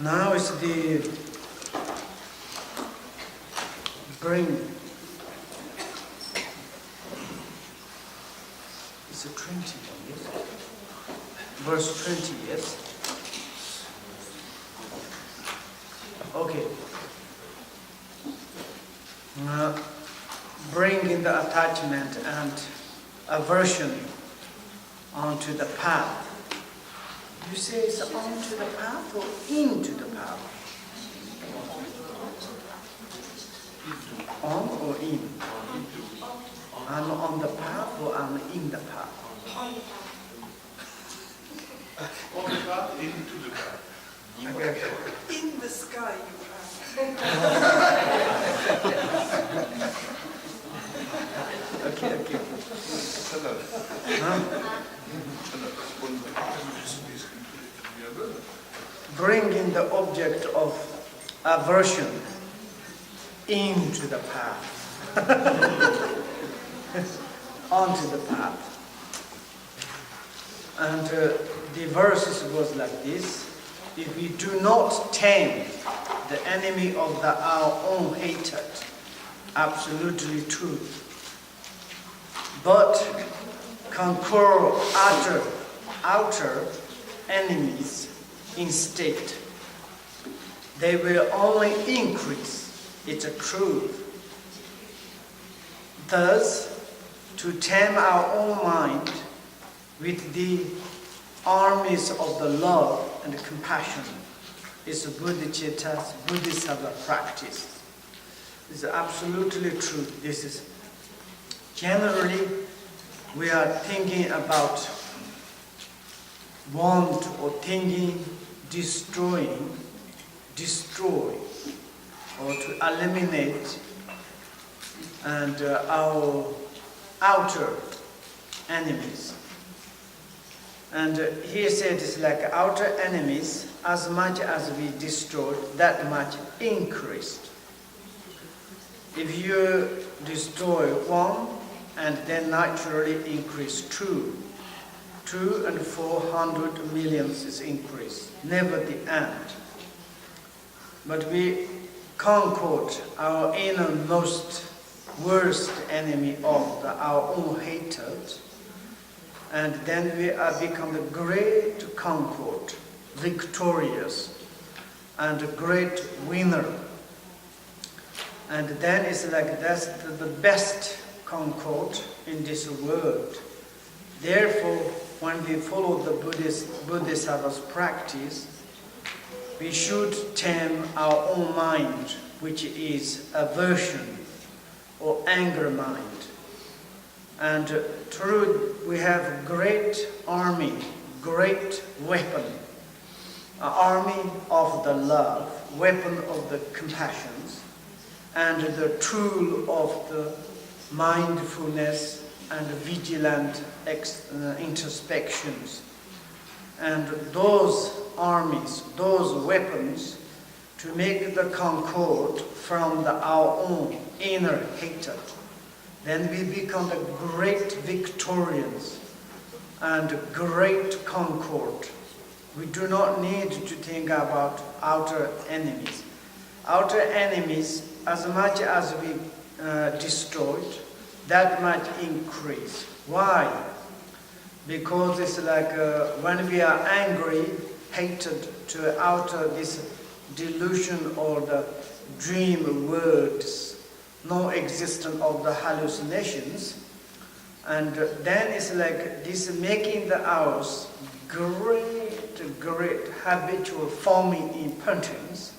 Now is the bring. It's a 20, yes? Verse 20, yes? Okay. Bringing the attachment and aversion onto the path. You say it's onto the path or into the path? On or in? I'm on the path or I'm in the path? On the path, into the path. Okay. In the sky you are. Okay. Huh? Bringing the object of aversion into the path. Onto the path. And the verses goes like this. If we do not tame the enemy of our own hatred, absolutely true, but conquer outer enemies instead, they will only increase its truth. Thus, to tame our own mind with the armies of the love and compassion is Bodhisattva's Bodhisattva practice. It's absolutely true. This is generally we are thinking about want or thinking destroy or to eliminate and our outer enemies. And he said it's like outer enemies, as much as we destroyed, that much increased. If you destroy one, and then naturally increase two and 400 millions is increased, never the end. But we conquered our innermost worst enemy of our own hatred, and then we are become the great conquered, victorious, and a great winner. And then it's like that's the best concord in this world. Therefore, when we follow the Bodhisattva's practice, we should tame our own mind, which is aversion or anger mind. And true, we have great army, great weapon, an army of the love, weapon of the compassions, and the tool of the mindfulness and vigilant introspections. And those armies, those weapons, to make the concord from our own inner hatred, then we become the great victorians and great concord. We do not need to think about outer enemies. Outer enemies, as much as we destroyed, that much increase. Why? Because it's like when we are angry, hatred to outer this delusion or the dream words, no existence of the hallucinations, and then it's like this making the ours great habitual forming impertinence,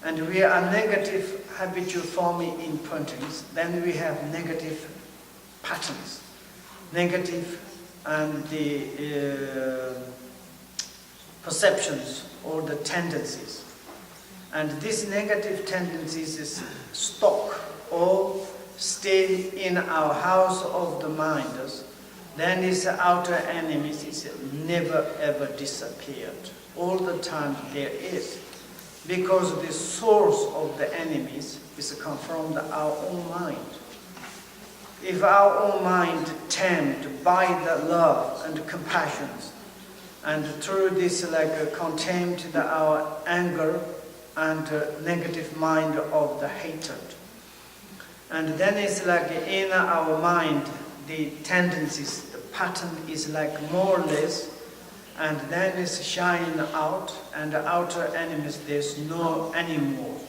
and we are negative habitual forming impertinence, then we have negative patterns, negative and the perceptions or the tendencies. And these negative tendencies is stock or stay in our house of the minds. Then these outer enemies is never ever disappeared. All the time there is. Because the source of the enemies is come from our own mind. If our own mind tamed by the love and compassion, And through this contempt, our anger and negative mind of the hatred. And then it's like in our mind, the tendencies, the pattern is like more or less, and then it's shine out, and the outer enemies, there's no anymore.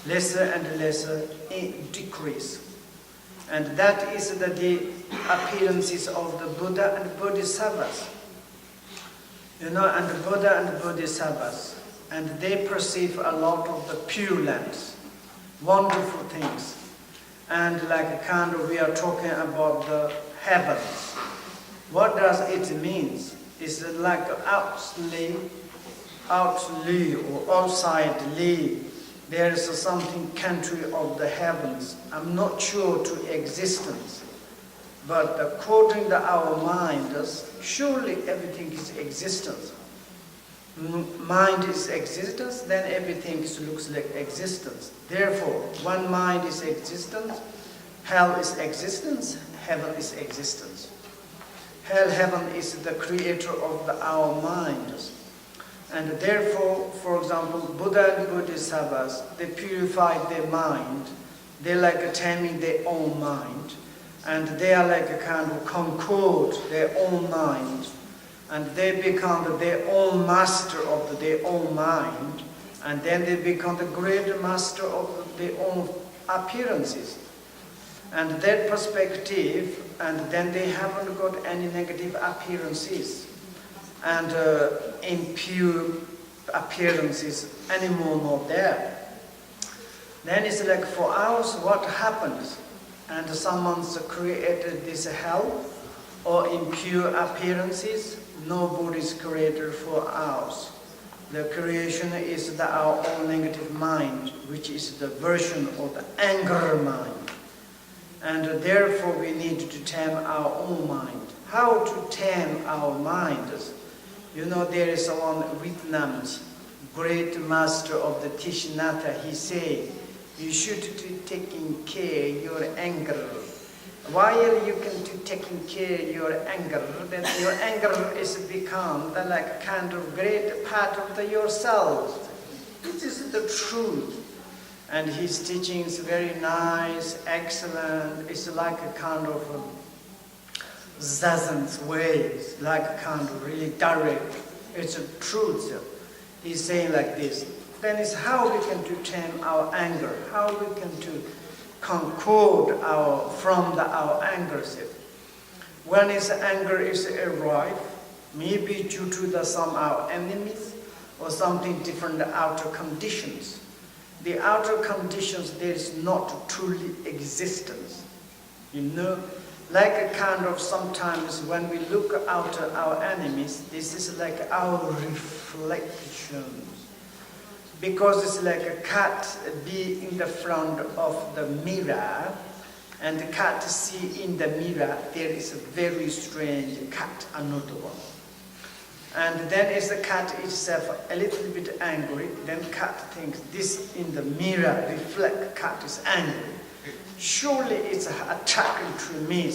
Lesser and lesser decrease. And that is the appearances of the Buddha and Bodhisattvas. And the Buddha and Bodhisattvas, and they perceive a lot of the pure lands, wonderful things. And we are talking about the heavens. What does it mean? It's like outly or outsidely. There is something country of the heavens. I'm not sure to existence. But according to our minds, surely everything is existence. Mind is existence, then everything looks like existence. Therefore, one mind is existence, hell is existence, heaven is existence. Hell, heaven is the creator of our minds. And therefore, for example, Buddha and Bodhisattvas, they purified their mind. They taming their own mind. And they are concord their own mind. And they become their own master of their own mind. And then they become the great master of their own appearances. And that perspective, and then they haven't got any negative appearances. And impure appearances anymore not there. Then it's for us, what happens? And someone's created this hell or impure appearances. Nobody's created for ours. The creation is our own negative mind, which is the version of the anger mind. And therefore we need to tame our own mind. How to tame our minds? There is one Vietnamese great master of the Thich Nhat Hanh. He said, you should be taking care of your anger. While you can be taking care of your anger, then your anger is become kind of great part of yourself. It is the truth. And his teaching is very nice, excellent. It's like a kind of Zazen's ways, kind of really direct. It's a truth. He's saying like this. Then it's how we can to tame our anger, how we can to concord our anger. When anger is arrived, maybe due to some our enemies or something different outer conditions. The outer conditions, there is not truly existence. Like a kind of sometimes when we look out at our enemies, this is like our reflections. Because it's like a cat be in the front of the mirror, and the cat see in the mirror, there is a very strange cat, another one. And then as the cat itself a little bit angry, then cat thinks this in the mirror reflect cat is angry. Surely it's attacking to me.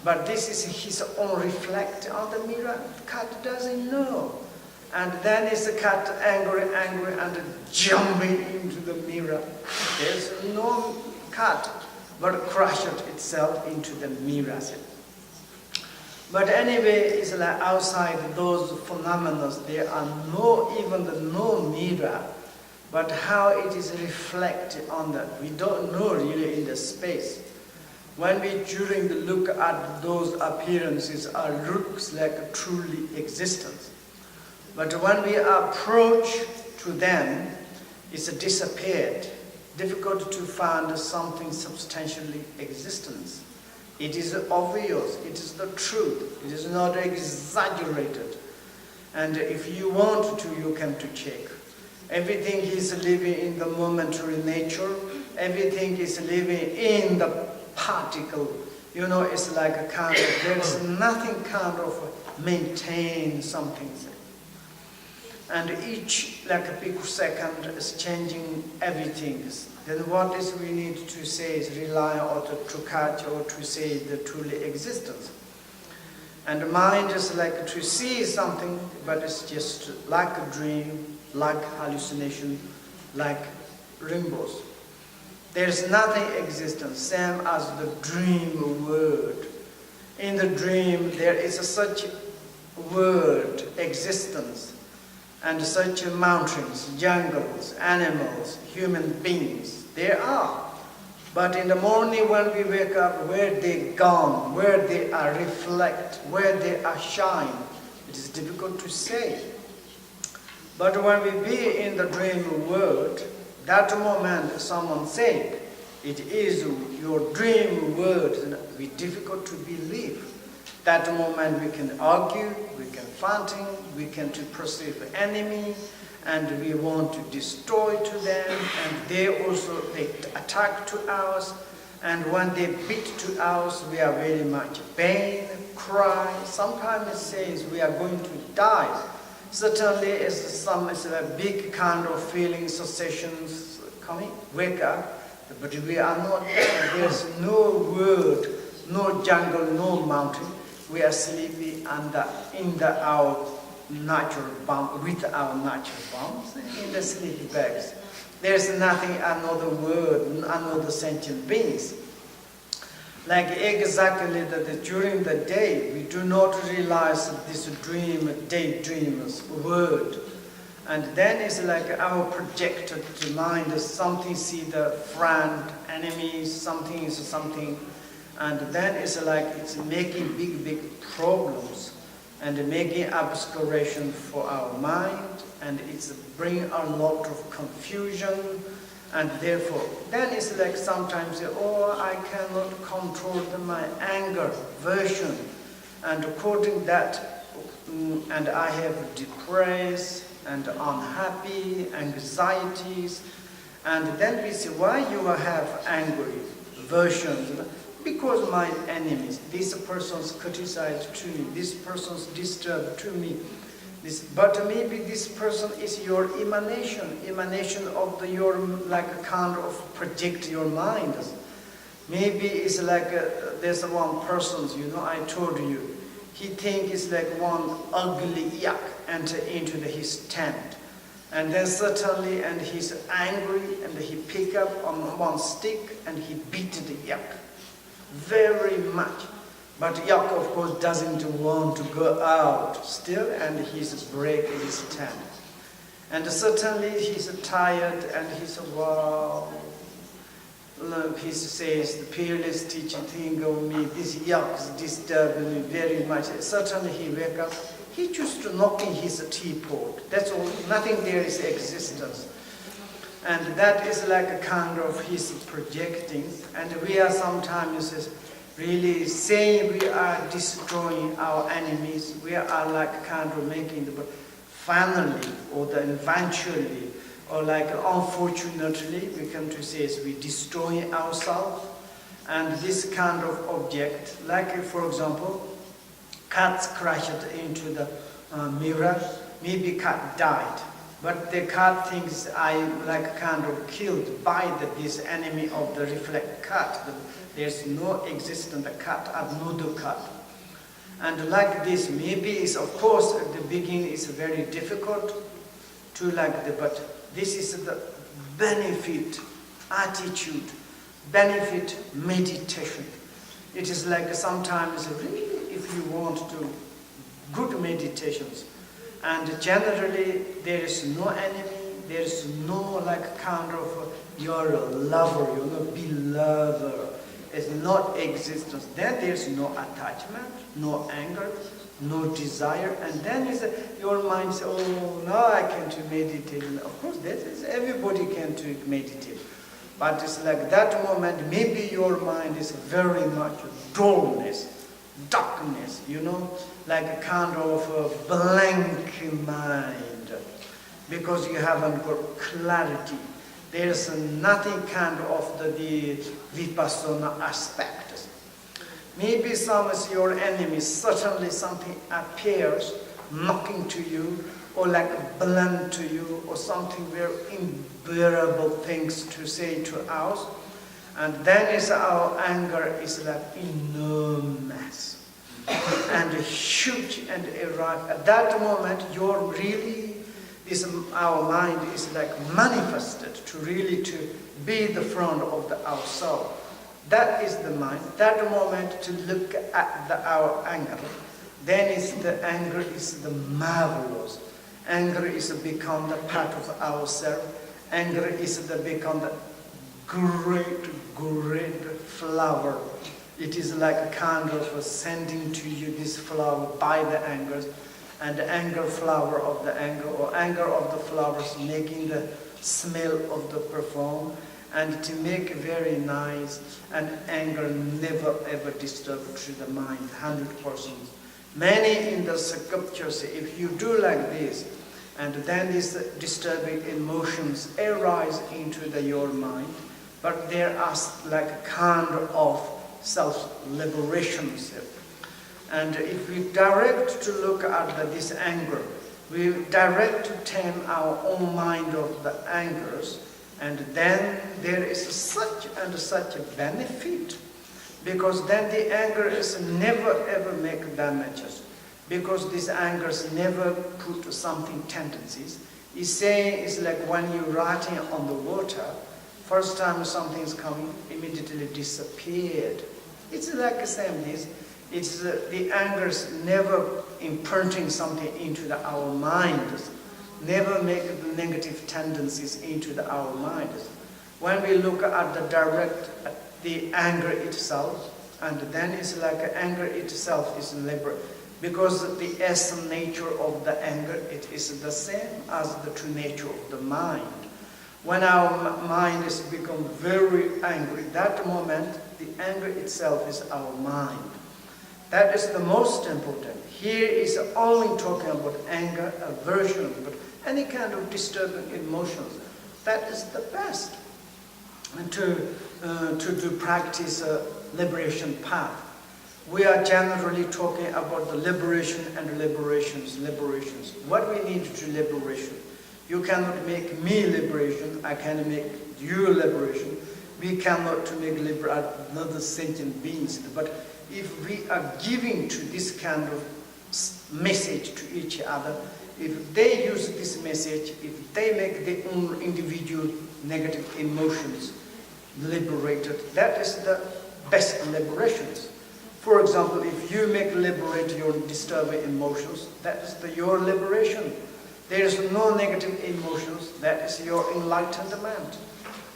But this is his own reflect on the mirror. Cat doesn't know. And then is the cat angry, and jumping into the mirror. There's no cat, but crushed itself into the mirror. But anyway, it's like outside those phenomena, there are no mirror. But how it is reflected on that, we don't know really in the space. When we during the look at those appearances, our looks like truly existence. But when we approach to them, it's disappeared. Difficult to find something substantially existence. It is obvious, it is the truth, it is not exaggerated. And if you want to, you can to check. Everything is living in the momentary nature, everything is living in the particle. It's like a kind of, there's nothing kind of maintain something. And each like a picosecond is changing everything. Then what is we need to say is rely on the true catch or to say the truly existence. And the mind is like to see something, but it's just like a dream, like hallucination, like Rinpoche. There's nothing existent, same as the dream word. In the dream, there is such word existence, and such mountains, jungles, animals, human beings. There are. But in the morning when we wake up, where they gone, where they are reflect, where they are shine, it is difficult to say. But when we be in the dream world, that moment someone say, it is your dream word, it be difficult to believe. That moment we can argue, we can fighting, we can to perceive enemy, and we want to destroy to them, and they attack to us, and when they beat to us, we are very much pain, cry. Sometimes it says we are going to die. Certainly, it's a big kind of feeling, sensations coming, wake up, but we are not there. There's no word, no jungle, no mountain. We are sleeping in our natural bomb, with our natural bombs, in the sleepy bags. There's nothing, another word, another sentient beings. Like exactly that during the day, we do not realize this dream, daydreamers word. And then it's like our projected mind, something see the friend, enemies, something is something. And then it's like it's making big problems and making obscuration for our mind, and it's bring a lot of confusion, and therefore then it's like sometimes I cannot control my anger, aversion, and according that, and I have depressed and unhappy, anxieties, and then we say, why you have angry, aversion? Because my enemies, this person's criticized to me, this person's disturbed to me, but maybe this person is your emanation of your like a kind of project your mind. Maybe it's like there's one person, I told you, he think it's like one ugly yak enter into his tent, and then certainly, and he's angry, and he pick up on one stick and he beat the yak. Very much. But yak, of course, doesn't want to go out still, and he's breaking his tent. And certainly he's tired, and he said, wow. Look, he says, the peerless teacher think of me, this yak is disturbing me very much. Certainly he wake up, he just knocking his teapot. That's all, nothing there is existence. And that is like a kind of his projecting. And we are sometimes really saying we are destroying our enemies. We are like kind of making the, but finally, or then eventually, or like unfortunately, we come to say is we destroy ourselves. And this kind of object, like for example, cats crashed into the mirror, maybe cat died. But the cat thinks I like kind of killed by this enemy of the reflect cat. There's no existent cat, another cat. And like this, maybe is of course at the beginning is very difficult to but this is the benefit attitude, benefit meditation. It is like sometimes really if you want to good meditations. And generally, there is no enemy, there is no like kind of your lover, beloved. It's not existence. Then there is no attachment, no anger, no desire. And then your mind says, oh, now I can to meditate. And of course, that is everybody can to meditate. But it's like that moment, maybe your mind is very much dullness, darkness, like a kind of a blank mind, because you haven't got clarity. There's nothing kind of the vipassana aspect. Maybe some is your enemy, certainly something appears knocking to you, or like blunt to you, or something very unbearable things to say to us. And then is our anger is like enormous. and huge and arrive. At that moment, you're really, our mind is like manifested to really to be the front of our soul. That is the mind. That moment to look at our anger, then is the anger is the marvelous. Anger is become the part of ourselves. Anger is become the great flower. It is like a kind of sending to you this flower by the anger, and the anger flower of the anger, or anger of the flowers, making the smell of the perfume, and to make very nice, and anger never ever disturb to the mind, 100%. Many in the sculptures, if you do like this, and then these disturbing emotions arise into your mind, but there are like a kind of self-liberation. And if we direct to look at this anger, we direct to tame our own mind of the angers, and then there is such and such a benefit, because then the anger is never ever make damages, because these angers never put something tendencies. It's saying it's like when you're writing on the water, first time something is coming, immediately disappeared. It's like the same this. It's the angers never imprinting something into our minds, never make the negative tendencies into our minds. When we look at the anger itself, and then it's like anger itself is liberal, because the essence nature of the anger, it is the same as the true nature of the mind. When our mind is become very angry, that moment the anger itself is our mind. That is the most important. Here is only talking about anger, aversion, but any kind of disturbing emotions. That is the best to practice a liberation path. We are generally talking about the liberation and liberations. What we need to liberation. You cannot make me liberation, I can make you liberation. We cannot make another sentient beings. But if we are giving to this kind of message to each other, if they use this message, if they make their own individual negative emotions liberated, that is the best liberations. For example, if you make liberate your disturbing emotions, that is your liberation. There is no negative emotions, that is your enlightenment.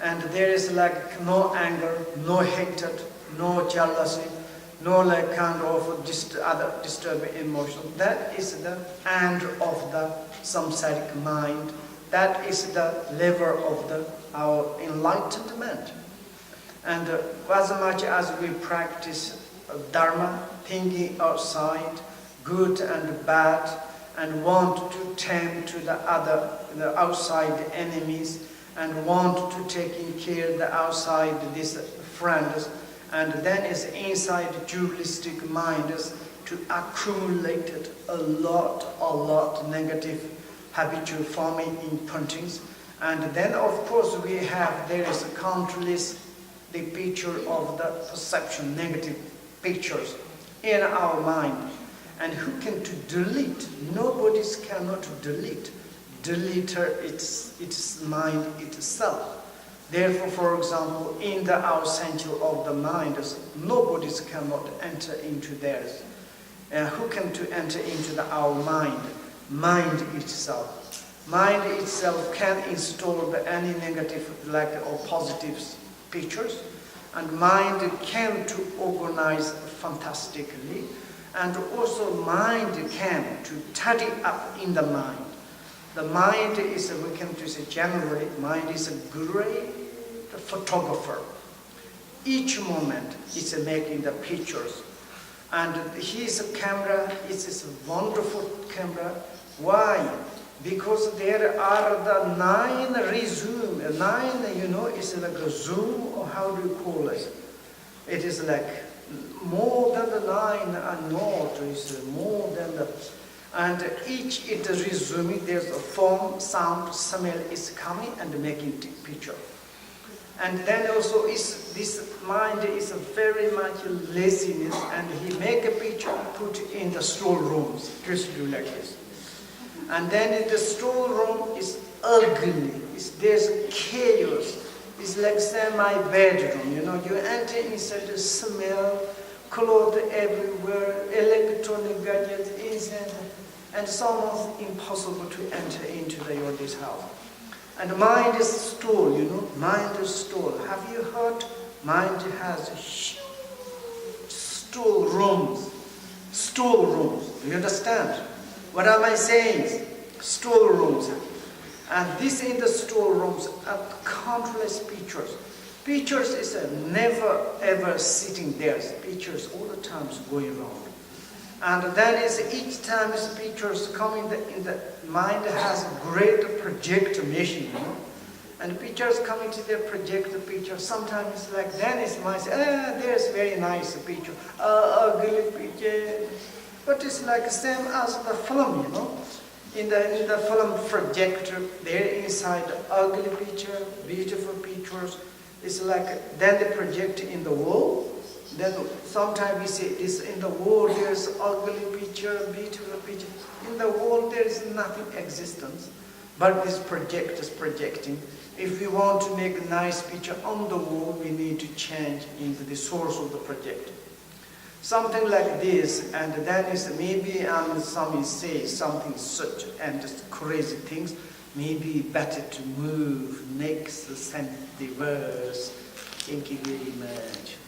And there is like no anger, no hatred, no jealousy, no like kind of other disturbing emotion. That is the end of the samsaric mind. That is the lever of our enlightenment. And as much as we practice Dharma, thinking outside, good and bad, and want to tend to the outside enemies, and want to take care of the outside these friends, and then is inside dualistic minds to accumulate a lot negative habitual forming imprintings. And then of course there is countless the picture of the perception, negative pictures in our mind. And who can to delete? Nobody cannot delete its mind itself. Therefore, for example, in our center of the mind, nobody cannot enter into theirs. Who can to enter into our mind? Mind itself. Mind itself can install any negative or positive pictures, and mind can to organize fantastically, and also mind can to tidy up in the mind. The mind is, we can to say generally, mind is a great photographer. Each moment is making the pictures. And his camera is a wonderful camera. Why? Because there are the 9 resume. 9, is like a zoom, or how do you call it? It is like more than the 9 and not, is more than the... And each it is resuming, there's a form, sound, smell is coming and making picture. And then also this mind is very much laziness, and he make a picture and put in the storerooms, just do like this. And then in the storeroom is ugly, there's chaos. It's like say my bedroom, you enter inside the smell, clothes everywhere, electronic gadgets inside, and it's almost impossible to enter into this house. And mind is store, mind is store. Have you heard? Mind has huge storerooms. Do you understand? What am I saying? Storerooms. And this in the storerooms are countless pictures. Pictures is never ever sitting there. Pictures all the time going around. And that is each time pictures come in the mind has great projector machine, And pictures come into the projector picture. Sometimes it's like then it's my there's very nice picture, ugly picture, but it's like same as the film, In the film projector, there inside ugly picture, beautiful pictures. It's like then they project in the wall. Then sometimes we say this in the wall there's ugly picture, beautiful picture. In the wall there is nothing existence, but this projector is projecting. If we want to make a nice picture on the wall, we need to change into the source of the projector. Something like this, and then is maybe some say something such and just crazy things. Maybe better to move next sentence verse. Thank you very much.